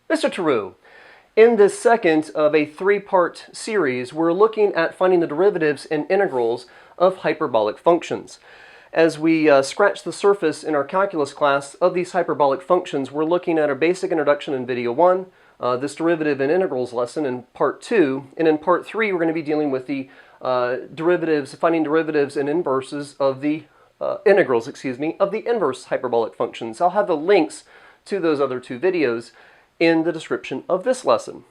Mr. Tarrou, in this second of a three-part series, we're looking at finding the derivatives and integrals of hyperbolic functions. As we scratch the surface in our calculus class of these hyperbolic functions, we're looking at our basic introduction in video 1, this derivative and integrals lesson in part 2, and in part 3 we're going to be dealing with the finding derivatives and inverses of the integrals, of the inverse hyperbolic functions. I'll have the links to those other two videos in the description of this lesson.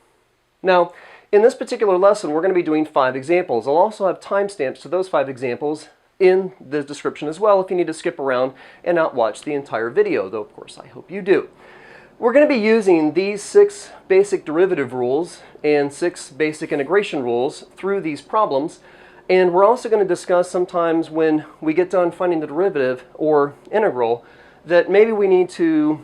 Now, in this particular lesson, we're going to be doing 5 examples. I'll also have timestamps to those 5 examples in the description as well if you need to skip around and not watch the entire video, though of course I hope you do. We're going to be using these 6 basic derivative rules and 6 basic integration rules through these problems, and we're also going to discuss sometimes when we get done finding the derivative or integral that maybe we need to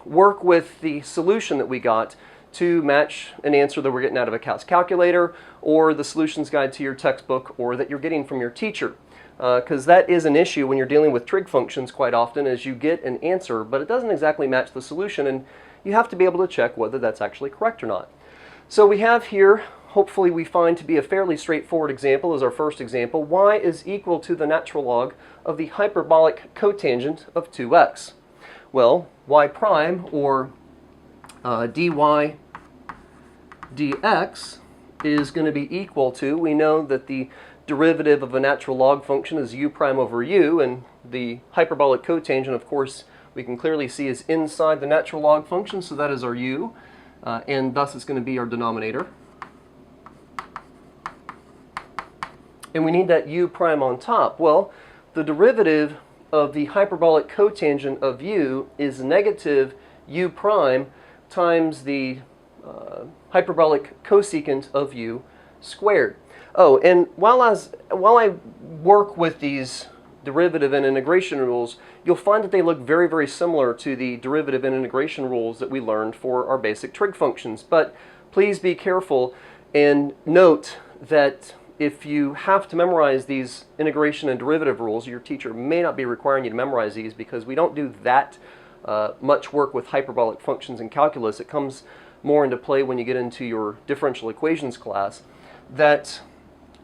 work with the solution that we got to match an answer that we're getting out of a calculator or the solutions guide to your textbook or that you're getting from your teacher. Because that is an issue when you're dealing with trig functions quite often, as you get an answer but it doesn't exactly match the solution, and you have to be able to check whether that's actually correct or not. So we have here, hopefully we find to be a fairly straightforward example as our first example. Y is equal to the natural log of the hyperbolic cotangent of 2x. Well, y prime, or dy dx, is going to be equal to, we know that the derivative of a natural log function is u prime over u, and the hyperbolic cotangent, of course, we can clearly see is inside the natural log function, so that is our u, and thus it's going to be our denominator. And we need that u prime on top. Well, the derivative of the hyperbolic cotangent of u is negative u prime times the hyperbolic cosecant of u squared. Oh, and while I work with these derivative and integration rules, you'll find that they look very, very similar to the derivative and integration rules that we learned for our basic trig functions. But please be careful and note that if you have to memorize these integration and derivative rules, your teacher may not be requiring you to memorize these because we don't do that much work with hyperbolic functions in calculus. It comes more into play when you get into your differential equations class. That,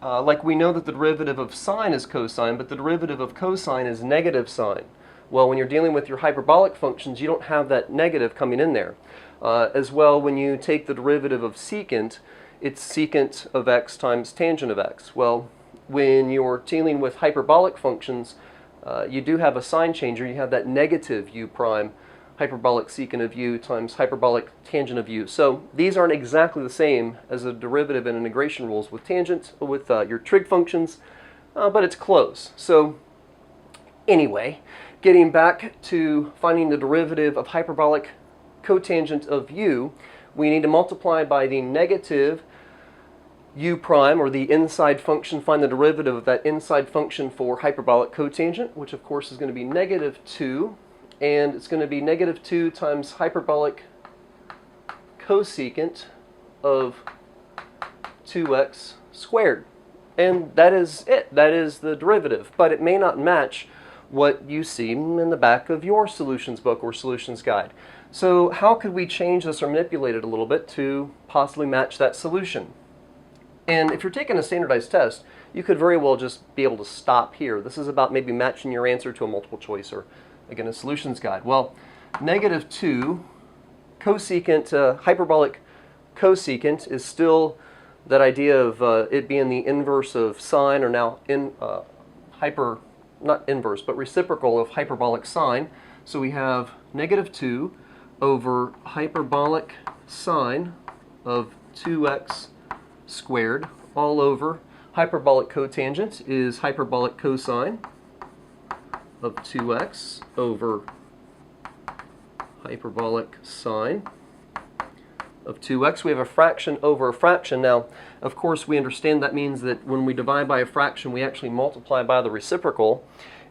like we know that the derivative of sine is cosine, but the derivative of cosine is negative sine. Well, when you're dealing with your hyperbolic functions, you don't have that negative coming in there. As well, when you take the derivative of secant, it's secant of x times tangent of x. Well, when you're dealing with hyperbolic functions, you do have a sign changer. You have that negative u prime hyperbolic secant of u times hyperbolic tangent of u. So these aren't exactly the same as the derivative and integration rules with tangents, with your trig functions, but it's close. So anyway, getting back to finding the derivative of hyperbolic cotangent of u, we need to multiply by the negative u prime, or the inside function, find the derivative of that inside function for hyperbolic cotangent, which of course is going to be negative 2, and it's going to be negative 2 times hyperbolic cosecant of 2x squared. And that is it. That is the derivative. But it may not match what you see in the back of your solutions book or solutions guide. So how could we change this or manipulate it a little bit to possibly match that solution? And if you're taking a standardized test, you could very well just be able to stop here. This is about maybe matching your answer to a multiple choice or, again, a solutions guide. Well, negative 2 cosecant, hyperbolic cosecant is still that idea of it being the inverse of sine, or now not inverse, but reciprocal of hyperbolic sine. So we have negative 2 over hyperbolic sine of 2x squared all over hyperbolic cotangent is hyperbolic cosine of 2x over hyperbolic sine of 2x. We have a fraction over a fraction. Now, of course, we understand that means that when we divide by a fraction, we actually multiply by the reciprocal.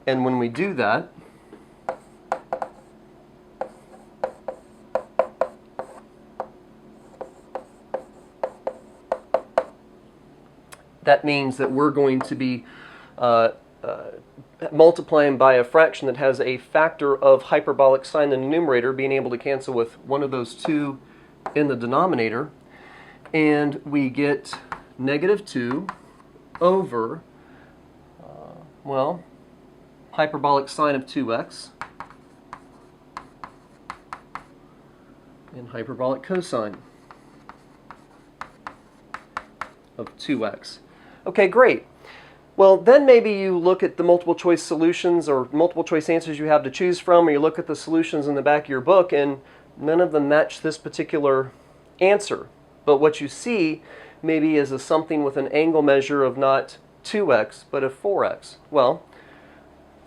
And when we do that, that means that we're going to be multiplying by a fraction that has a factor of hyperbolic sine in the numerator, being able to cancel with one of those two in the denominator, and we get negative 2 over, well, hyperbolic sine of 2x and hyperbolic cosine of 2x. Okay, great. Well, then maybe you look at the multiple choice solutions or multiple choice answers you have to choose from, or you look at the solutions in the back of your book, and none of them match this particular answer. But what you see maybe is something with an angle measure of not 2x, but of 4x. Well,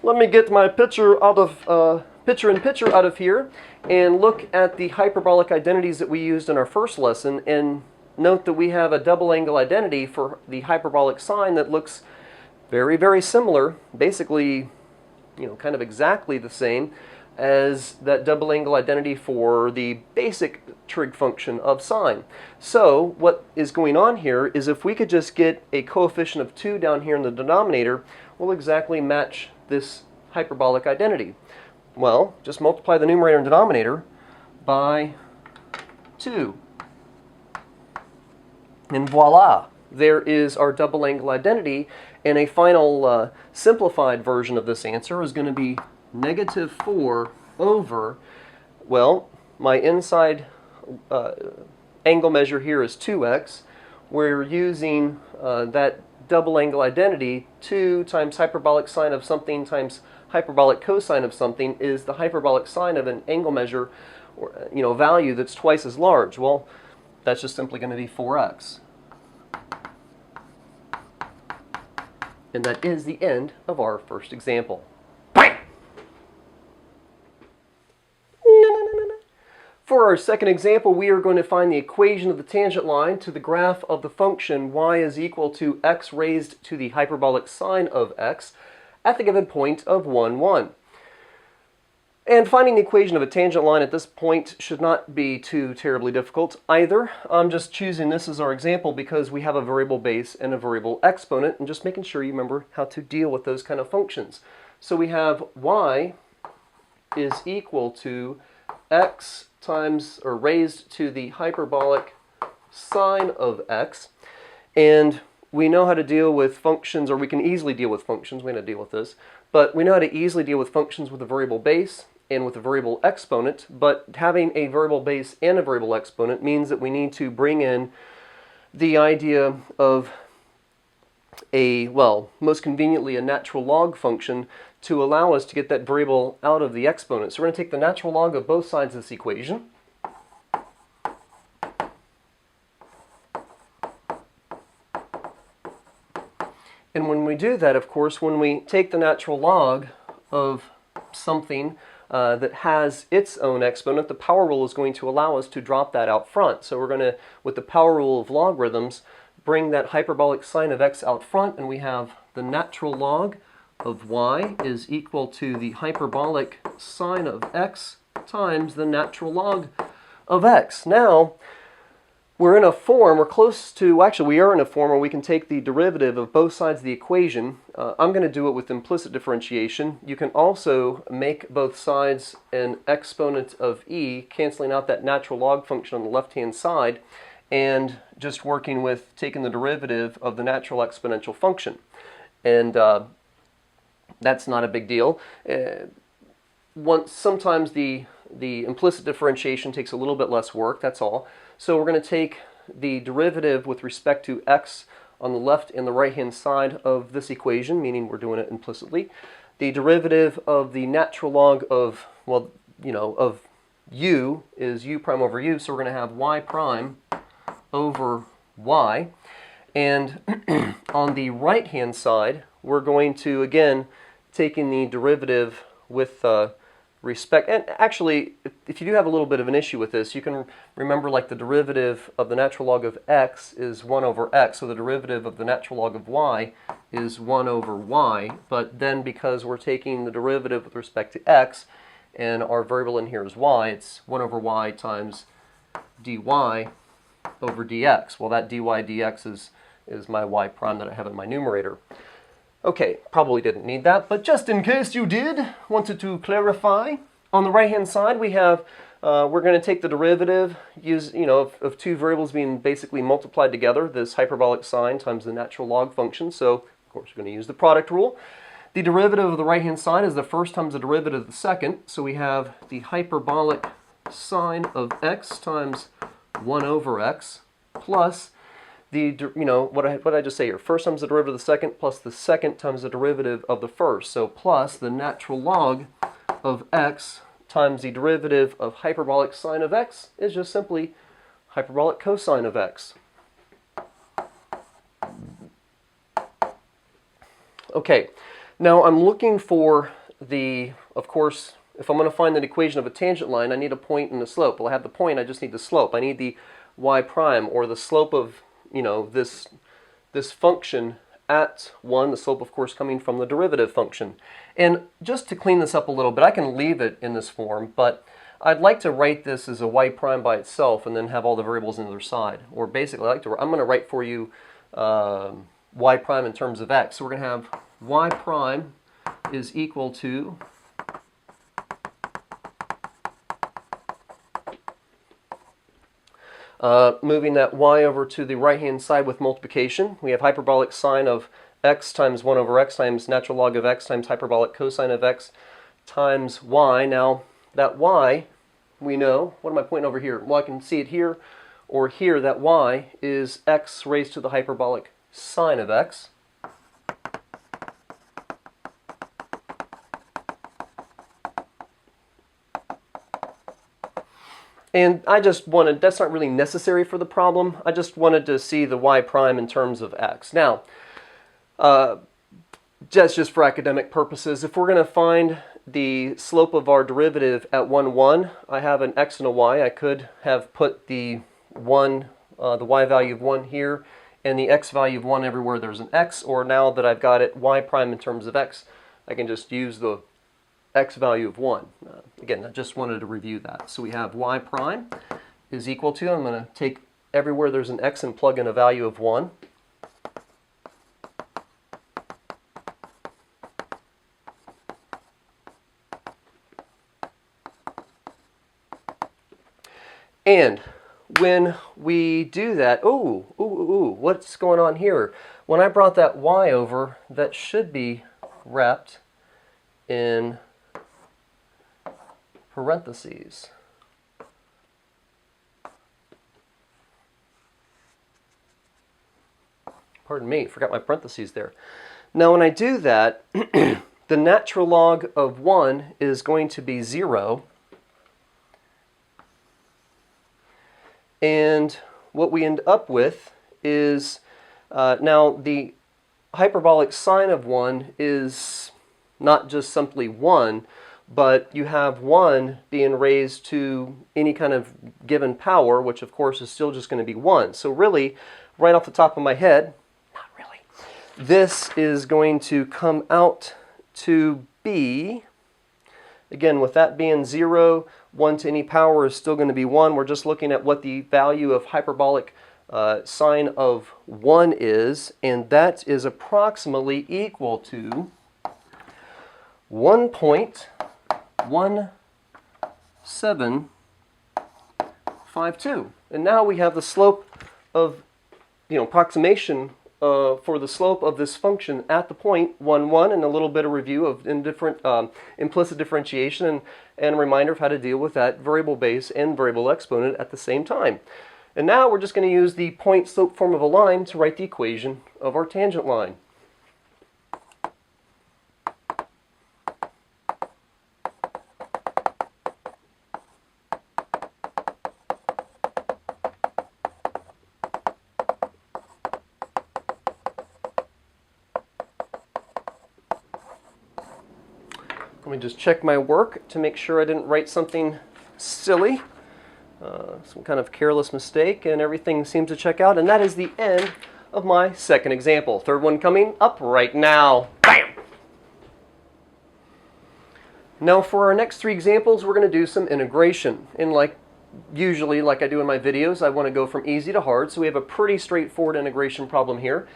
let me get my picture out of picture-in-picture out of here and look at the hyperbolic identities that we used in our first lesson, and note that we have a double angle identity for the hyperbolic sine that looks very, very similar, basically, kind of exactly the same as that double angle identity for the basic trig function of sine. So what is going on here is if we could just get a coefficient of 2 down here in the denominator, we'll exactly match this hyperbolic identity. Well, just multiply the numerator and denominator by 2. And voila, there is our double angle identity, and a final simplified version of this answer is going to be negative 4 over, well, my inside angle measure here is 2x. We're using that double angle identity. 2 times hyperbolic sine of something times hyperbolic cosine of something is the hyperbolic sine of an angle measure, or value that's twice as large. Well, that's just simply going to be 4x. And that is the end of our first example. For our second example, we are going to find the equation of the tangent line to the graph of the function y is equal to x raised to the hyperbolic sine of x at the given point of 1, 1. And finding the equation of a tangent line at this point should not be too terribly difficult either. I'm just choosing this as our example because we have a variable base and a variable exponent, and just making sure you remember how to deal with those kind of functions. So we have y is equal to x times, or raised to the hyperbolic sine of x, and we know how to deal with functions, or we can easily deal with functions. We know how to deal with this, but we know how to easily deal with functions with a variable base and with a variable exponent. But having a variable base and a variable exponent means that we need to bring in the idea of most conveniently a natural log function to allow us to get that variable out of the exponent. So we're going to take the natural log of both sides of this equation. And when we do that, of course, when we take the natural log of something that has its own exponent, the power rule is going to allow us to drop that out front. So we're going to, with the power rule of logarithms, bring that hyperbolic sine of x out front, and we have the natural log of y is equal to the hyperbolic sine of x times the natural log of x. Now, we're in a form, we are in a form where we can take the derivative of both sides of the equation. I'm going to do it with implicit differentiation. You can also make both sides an exponent of e, canceling out that natural log function on the left-hand side, and just working with taking the derivative of the natural exponential function. And that's not a big deal. Sometimes the implicit differentiation takes a little bit less work, that's all. So we're going to take the derivative with respect to x on the left and the right-hand side of this equation, meaning we're doing it implicitly. The derivative of the natural log of, of u is u prime over u, so we're going to have y prime over y. And on the right-hand side, we're going to, again, taking the derivative with respect, and actually, if you do have a little bit of an issue with this, you can remember like the derivative of the natural log of x is 1 over x, so the derivative of the natural log of y is 1 over y, but then because we're taking the derivative with respect to x, and our variable in here is y, it's 1 over y times dy over dx. Well, that dy dx is my y prime that I have in my numerator. Okay, probably didn't need that, but just in case you did, wanted to clarify. On the right-hand side, we have We're going to take the derivative of two variables being basically multiplied together, this hyperbolic sine times the natural log function. So, of course, we're going to use the product rule. The derivative of the right-hand side is the first times the derivative of the second. So we have the hyperbolic sine of x times 1 over x plus the, what did I just say here? First times the derivative of the second plus the second times the derivative of the first. So plus the natural log of x times the derivative of hyperbolic sine of x is just simply hyperbolic cosine of x. Okay, now I'm looking for of course, if I'm going to find an equation of a tangent line, I need a point and a slope. Well, I have the point, I just need the slope. I need the y prime, or the slope of, this function at 1, the slope, of course, coming from the derivative function. And just to clean this up a little bit, I can leave it in this form, but I'd like to write this as a y prime by itself and then have all the variables on the other side. Or basically, I'm going to write for you y prime in terms of x. So we're going to have y prime is equal to moving that y over to the right-hand side with multiplication. We have hyperbolic sine of x times 1 over x times natural log of x times hyperbolic cosine of x times y. Now, that y, we know, what am I pointing over here? Well, I can see it here or here. That y is x raised to the hyperbolic sine of x. And I just wanted, that's not really necessary for the problem, I just wanted to see the y prime in terms of x. Now, that's just for academic purposes. If we're going to find the slope of our derivative at 1, 1, I have an x and a y. I could have put the y value of 1 here and the x value of 1 everywhere there's an x, or now that I've got it y prime in terms of x, I can just use the x value of 1. Again, I just wanted to review that. So we have y prime is equal to, I'm going to take everywhere there's an x and plug in a value of 1. And when we do that, what's going on here? When I brought that y over, that should be wrapped in parentheses. Pardon me, forgot my parentheses there. Now when I do that, the natural log of 1 is going to be 0. And what we end up with is, now the hyperbolic sine of 1 is not just simply 1, but you have 1 being raised to any kind of given power, which of course is still just going to be 1. So really, right off the top of my head, not really, this is going to come out to be, again, with that being 0, 1 to any power is still going to be 1. We're just looking at what the value of hyperbolic sine of 1 is, and that is approximately equal to 1.1752. And now we have the slope of, approximation for the slope of this function at the point 1, 1, and a little bit of review of implicit differentiation and a reminder of how to deal with that variable base and variable exponent at the same time. And now we're just going to use the point slope form of a line to write the equation of our tangent line. Let me just check my work to make sure I didn't write something silly, some kind of careless mistake, and everything seems to check out. And that is the end of my second example. Third one coming up right now. Bam! Now for our next 3 examples, we're going to do some integration. And usually, like I do in my videos, I want to go from easy to hard. So we have a pretty straightforward integration problem here.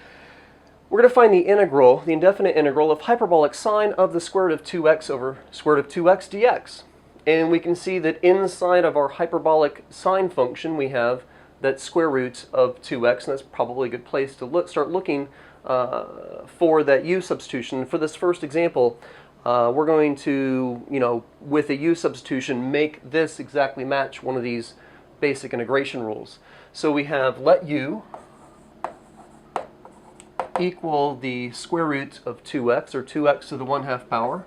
We're going to find the integral, the indefinite integral of hyperbolic sine of the square root of 2x over square root of 2x dx. And we can see that inside of our hyperbolic sine function, we have that square root of 2x, and that's probably a good place to start looking for that u substitution. For this first example, we're going to, with a u substitution, make this exactly match one of these basic integration rules. So we have let u equal the square root of 2x, or 2x to the 1/2 power.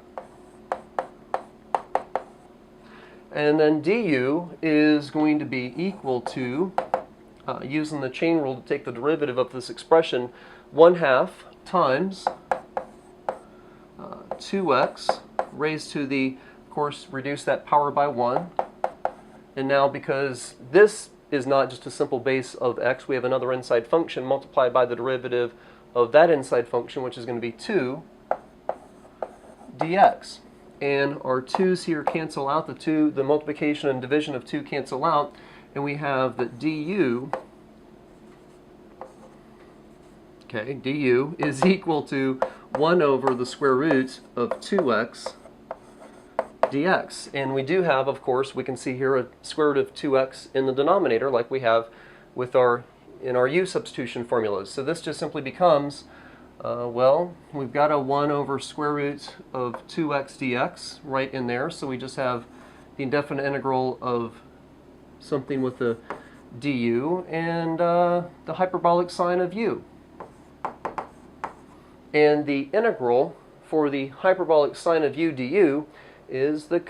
And then du is going to be equal to, using the chain rule to take the derivative of this expression, 1/2 times 2x raised to the, of course, reduce that power by 1. And now because this is not just a simple base of x, we have another inside function multiplied by the derivative of that inside function, which is going to be 2 dx. And our 2's here cancel out. The multiplication and division of 2 cancel out, and we have that du is equal to 1 over the square root of 2x dx. And we do have, of course, we can see here a square root of 2x in the denominator, like we have with in our u substitution formulas. So this just simply becomes, we've got a 1 over square root of 2x dx right in there, so we just have the indefinite integral of something with the du and the hyperbolic sine of u. And the integral for the hyperbolic sine of u du is the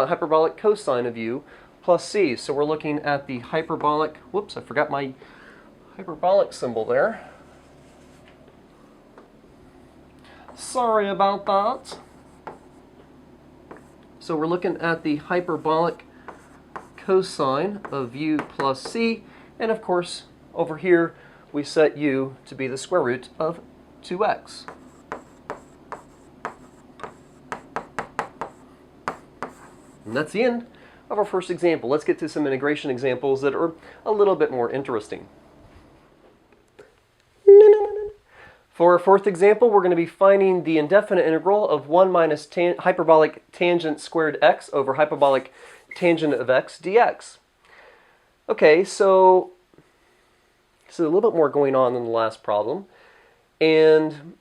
hyperbolic cosine of u plus c. So we're looking at the hyperbolic, whoops, I forgot my hyperbolic symbol there. Sorry about that. So we're looking at the hyperbolic cosine of u plus c, and of course over here we set u to be the square root of 2x. And that's the end of our first example. Let's get to some integration examples that are a little bit more interesting. For our fourth example, we're going to be finding the indefinite integral of 1 minus hyperbolic tangent squared x over hyperbolic tangent of x dx. Okay, so a little bit more going on than the last problem. And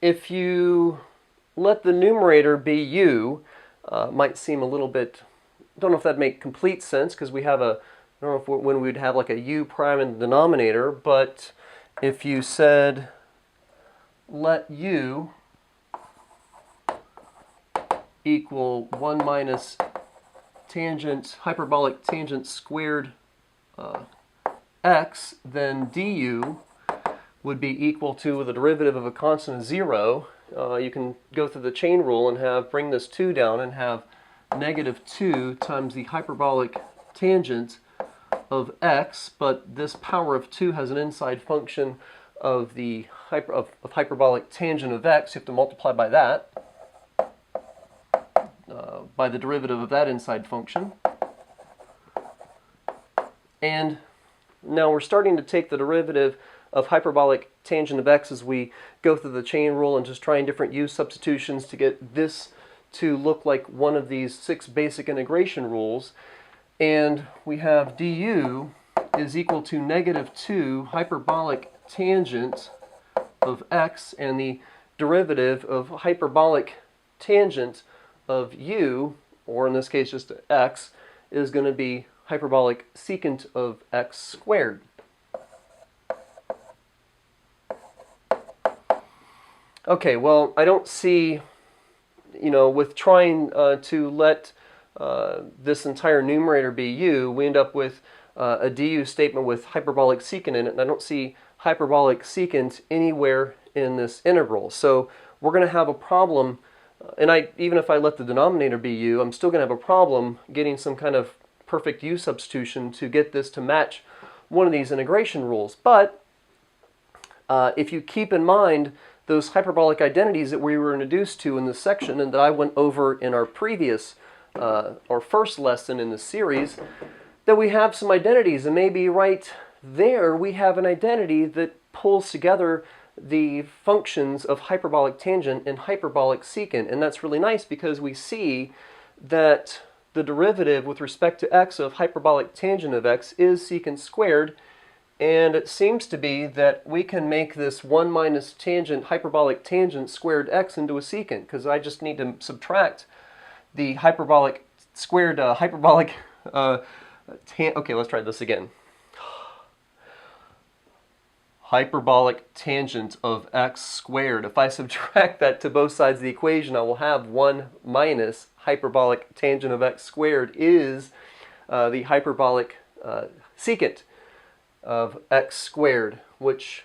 if you let the numerator be u, might seem a little bit, don't know if that'd make complete sense, because we have I don't know if when we'd have like a u prime in the denominator, but if you said let u equal 1 minus hyperbolic tangent squared x, then du would be equal to the derivative of a constant of 0. You can go through the chain rule and bring this 2 down and have negative 2 times the hyperbolic tangent of x, but this power of 2 has an inside function of the hyperbolic tangent of x. You have to multiply by that, by the derivative of that inside function. And now we're starting to take the derivative of hyperbolic tangent of x as we go through the chain rule and just trying different u substitutions to get this to look like one of these 6 basic integration rules. And we have du is equal to negative 2 hyperbolic tangent of x, and the derivative of hyperbolic tangent of u, or in this case just x, is going to be hyperbolic secant of x squared. Okay, well, I don't see, with trying to let this entire numerator be u, we end up with a du statement with hyperbolic secant in it, and I don't see hyperbolic secant anywhere in this integral. So we're going to have a problem, and even if I let the denominator be u, I'm still going to have a problem getting some kind of perfect u substitution to get this to match one of these integration rules. But if you keep in mind those hyperbolic identities that we were introduced to in this section and that I went over in our previous, our first lesson in the series, that we have some identities, and maybe right there we have an identity that pulls together the functions of hyperbolic tangent and hyperbolic secant. And that's really nice because we see that the derivative with respect to x of hyperbolic tangent of x is secant squared. And it seems to be that we can make this 1 minus tangent, hyperbolic tangent squared x into a secant, because I just need to subtract the hyperbolic squared okay, let's try this again. Hyperbolic tangent of x squared. If I subtract that to both sides of the equation, I will have 1 minus hyperbolic tangent of x squared is the hyperbolic secant of x squared, which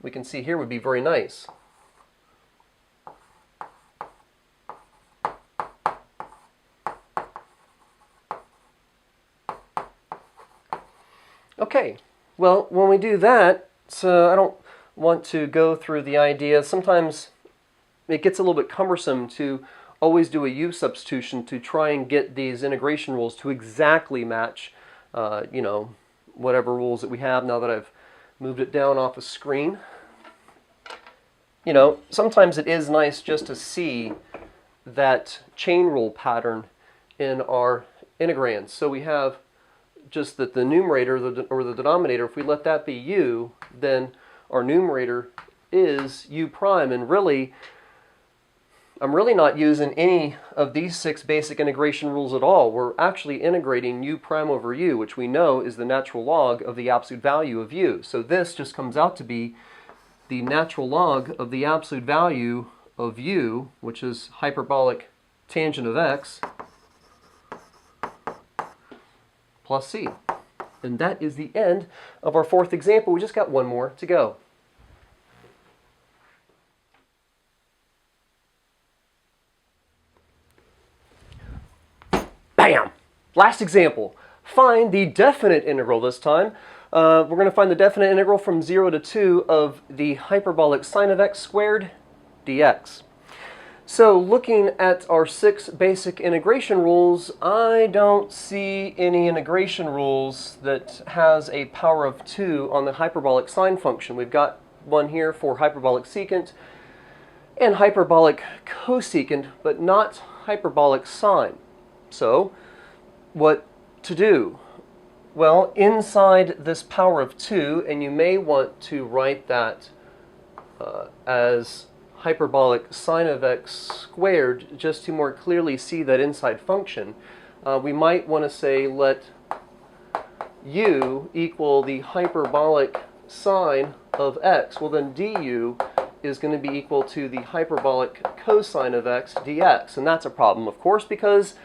we can see here would be very nice. Okay, well, when we do that, so I don't want to go through the idea. Sometimes it gets a little bit cumbersome to always do a u substitution to try and get these integration rules to exactly match, you know, whatever rules that we have now that I've moved it down off the screen. You know, sometimes it is nice just to see that chain rule pattern in our integrands. So we have just that the numerator or the denominator, if we let that be u, then our numerator is u prime. And really, I'm really not using any of these 6 basic integration rules at all. We're actually integrating u prime over u, which we know is the natural log of the absolute value of u. So this just comes out to be the natural log of the absolute value of u, which is hyperbolic tangent of x, plus c. And that is the end of our 4th example. We just got one more to go. Bam! Last example. Find the definite integral this time. We're going to find the definite integral from 0 to 2 of the hyperbolic sine of x squared dx. So looking at our 6 basic integration rules, I don't see any integration rules that has a power of 2 on the hyperbolic sine function. We've got one here for hyperbolic secant and hyperbolic cosecant, but not hyperbolic sine. So what to do? Well, inside this power of 2, and you may want to write that as hyperbolic sine of x squared, just to more clearly see that inside function, we might want to say let u equal the hyperbolic sine of x. Well, then du is going to be equal to the hyperbolic cosine of x dx. And that's a problem, of course, because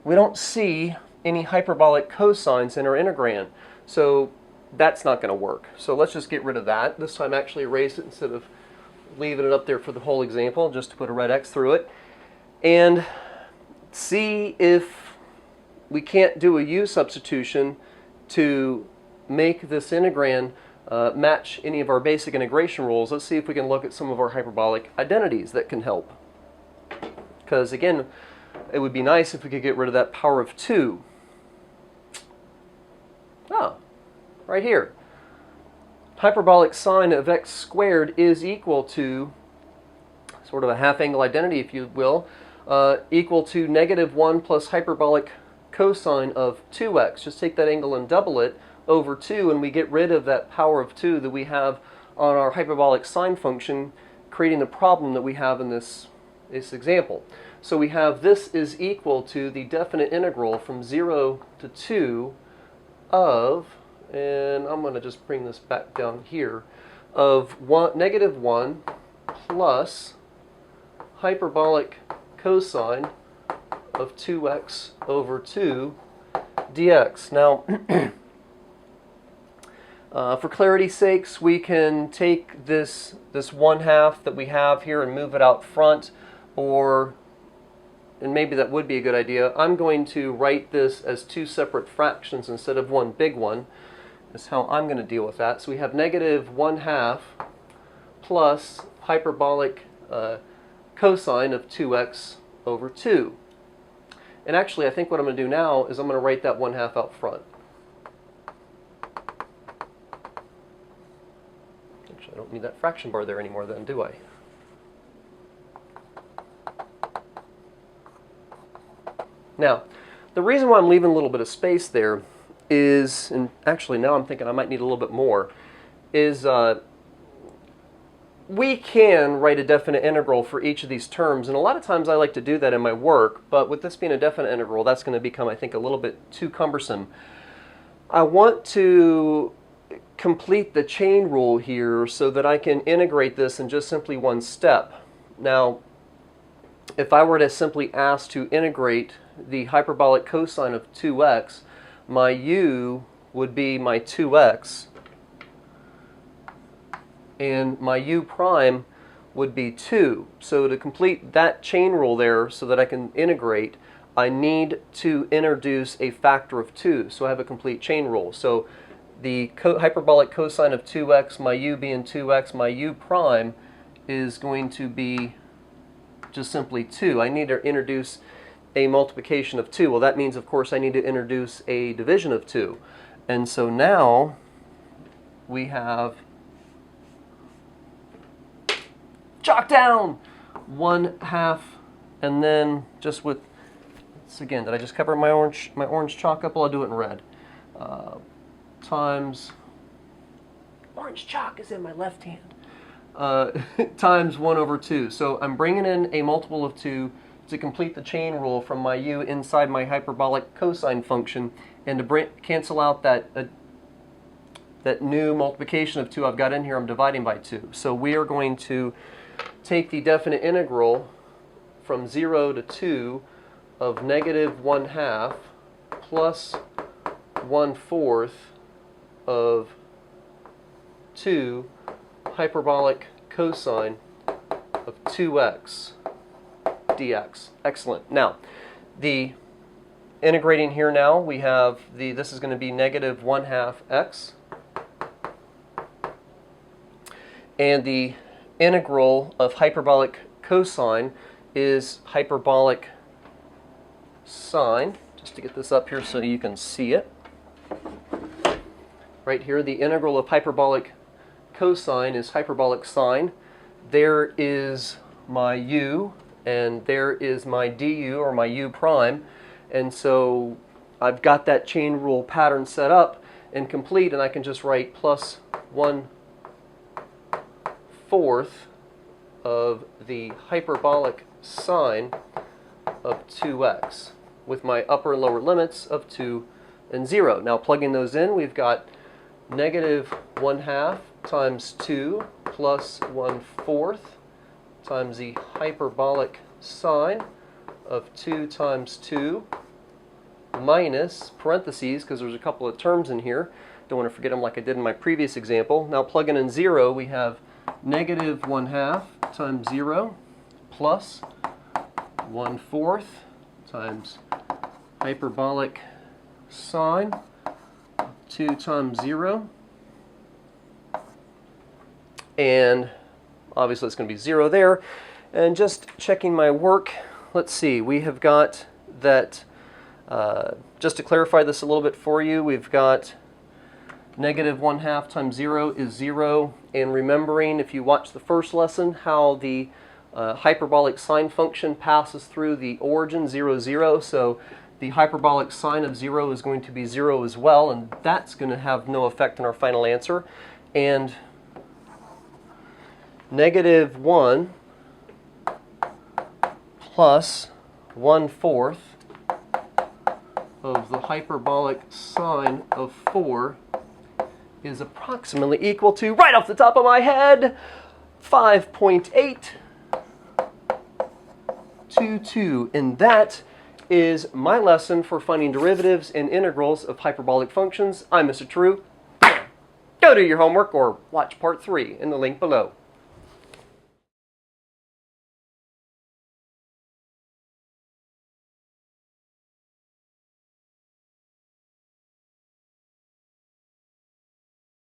we don't see any hyperbolic cosines in our integrand. So that's not going to work. So let's just get rid of that. This time actually erase it instead of leaving it up there for the whole example, just to put a red X through it. And see if we can't do a u substitution to make this integrand match any of our basic integration rules. Let's see if we can look at some of our hyperbolic identities that can help. Because again, it would be nice if we could get rid of that power of 2. Oh, right here. Hyperbolic sine of x squared is equal to, sort of a half-angle identity, if you will, equal to -1 plus hyperbolic cosine of 2x. Just take that angle and double it over 2, and we get rid of that power of 2 that we have on our hyperbolic sine function, creating the problem that we have in this example. So we have this is equal to the definite integral from 0 to 2 of, and I'm going to just bring this back down here, of -1 plus hyperbolic cosine of 2x over 2 dx. Now, for clarity's sakes, we can take this 1/2 that we have here and move it out front, and maybe that would be a good idea. I'm going to write this as 2 separate fractions instead of one big one. That's how I'm going to deal with that. So we have -1/2 plus hyperbolic cosine of 2x over 2. And actually, I think what I'm going to do now is I'm going to write that 1/2 out front. Actually, I don't don't need that fraction bar there anymore then, do I? Now, the reason why I'm leaving a little bit of space there is, and actually now I'm thinking I might need a little bit more, is we can write a definite integral for each of these terms, and a lot of times I like to do that in my work, but with this being a definite integral, that's going to become, I think, a little bit too cumbersome. I want to complete the chain rule here so that I can integrate this in just simply one step. Now, if I were to simply ask to integrate the hyperbolic cosine of 2x, my u would be my 2x, and my u prime would be 2. So to complete that chain rule there so that I can integrate, I need to introduce a factor of 2. So I have a complete chain rule. So the hyperbolic cosine of 2x, my u being 2x, my u prime is going to be just simply 2. I need to introduce a multiplication of 2. Well, that means, of course, I need to introduce a division of 2. And so now we have, chalk down, 1/2, and then just with, again, did I just cover my orange chalk up? Well, I'll do it in red. Times, orange chalk is in my left hand, times 1/2. So I'm bringing in a multiple of 2 to complete the chain rule from my u inside my hyperbolic cosine function, and to cancel out that new multiplication of 2 I've got in here, I'm dividing by 2. So we are going to take the definite integral from 0 to 2 of negative 1/2 plus 1/4 of 2 hyperbolic cosine of 2x dx. Excellent. Now, the integrating here now, we have this is going to be negative 1/2 x, and the integral of hyperbolic cosine is hyperbolic sine. Just to get this up here so you can see it. Right here, the integral of hyperbolic cosine is hyperbolic sine. There is my u, and there is my du, or my u prime. And so I've got that chain rule pattern set up and complete, and I can just write plus 1/4 of the hyperbolic sine of 2x with my upper and lower limits of 2 and 0. Now plugging those in, we've got negative 1/2 times 2 plus 1/4 times the hyperbolic sine of 2 times 2 minus parentheses, because there's a couple of terms in here. Don't want to forget them like I did in my previous example. Now plugging in 0, we have negative 1/2 times 0 plus 1/4 times hyperbolic sine of 2 times 0. And obviously it's going to be 0 there. And just checking my work, let's see, we have got that, just to clarify this a little bit for you, we've got negative 1/2 times 0 is 0. And remembering, if you watch the first lesson, how the hyperbolic sine function passes through the origin 0, 0. So the hyperbolic sine of 0 is going to be 0 as well, and that's going to have no effect on our final answer. And negative 1 plus 1/4 of the hyperbolic sine of 4 is approximately equal to, right off the top of my head, 5.822. And that is my lesson for finding derivatives and integrals of hyperbolic functions. I'm Mr. True. Go do your homework or watch part 3 in the link below.